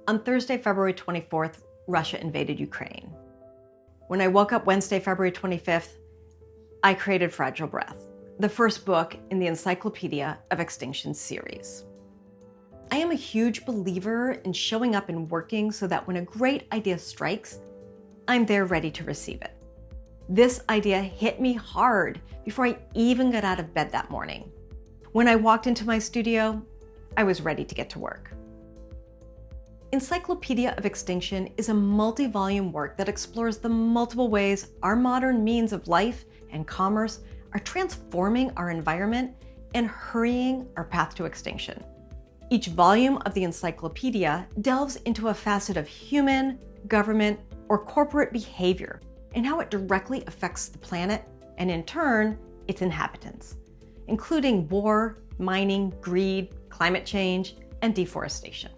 On Thursday, February 24th, Russia invaded Ukraine. When I woke up Wednesday, February 25th, I created Fragile Breath, the first book in the Encyclopedia of Extinction series. I am a huge believer in showing up and working so that when a great idea strikes, I'm there ready to receive it. This idea hit me hard before I even got out of bed that morning. When I walked into my studio, I was ready to get to work. Encyclopedia of Extinction is a multi-volume work that explores the multiple ways our modern means of life and commerce are transforming our environment and hurrying our path to extinction. Each volume of the encyclopedia delves into a facet of human, government, or corporate behavior and how it directly affects the planet and, in turn, its inhabitants, including war, mining, greed, climate change, and deforestation.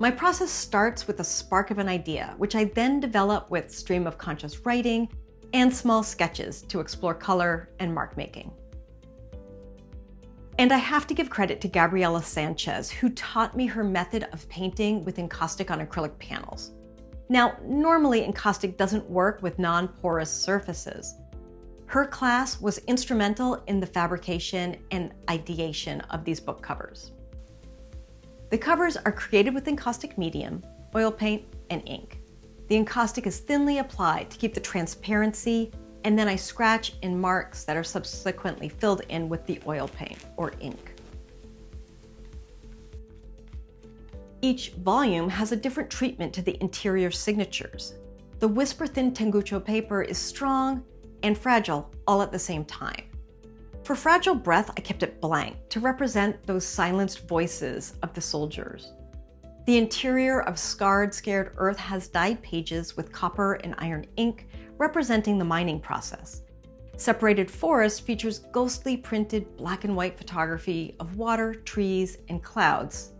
My process starts with a spark of an idea, which I then develop with stream of conscious writing and small sketches to explore color and mark making. And I have to give credit to Gabriela Sanchez, who taught me her method of painting with encaustic on acrylic panels. Now, normally encaustic doesn't work with non-porous surfaces. Her class was instrumental in the fabrication and ideation of these book covers. The covers are created with encaustic medium, oil paint, and ink. The encaustic is thinly applied to keep the transparency, and then I scratch in marks that are subsequently filled in with the oil paint or ink. Each volume has a different treatment to the interior signatures. The whisper-thin Tengucho paper is strong and fragile all at the same time. For Fragile Breath, I kept it blank to represent those silenced voices of the soldiers. The interior of Scarred, Scared Earth has dyed pages with copper and iron ink, representing the mining process. Separated Forest features ghostly printed black and white photography of water, trees, and clouds.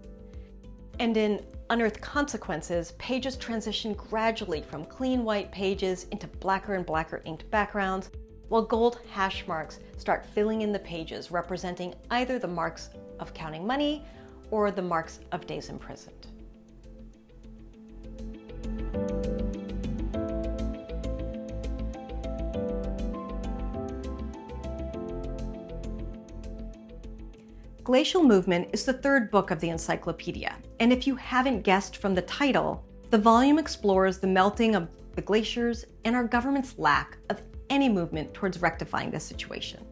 And in Unearthed Consequences, pages transition gradually from clean white pages into blacker and blacker inked backgrounds, while gold hash marks start filling in the pages, representing either the marks of counting money or the marks of days imprisoned. Glacial Movement is the third book of the encyclopedia, and if you haven't guessed from the title, the volume explores the melting of the glaciers and our government's lack of any movement towards rectifying this situation.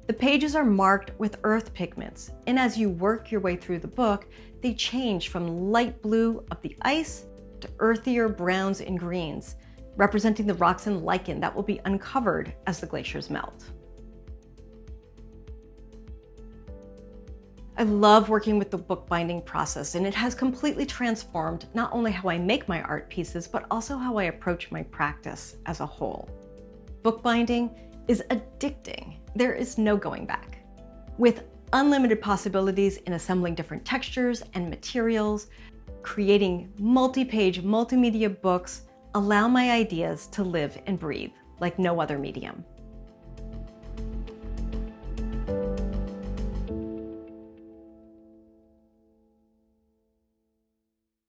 The pages are marked with earth pigments, and as you work your way through the book, they change from light blue of the ice to earthier browns and greens, representing the rocks and lichen that will be uncovered as the glaciers melt. I love working with the bookbinding process, and it has completely transformed not only how I make my art pieces, but also how I approach my practice as a whole. Bookbinding is addicting. There is no going back. With unlimited possibilities in assembling different textures and materials, creating multi-page multimedia books allow my ideas to live and breathe like no other medium.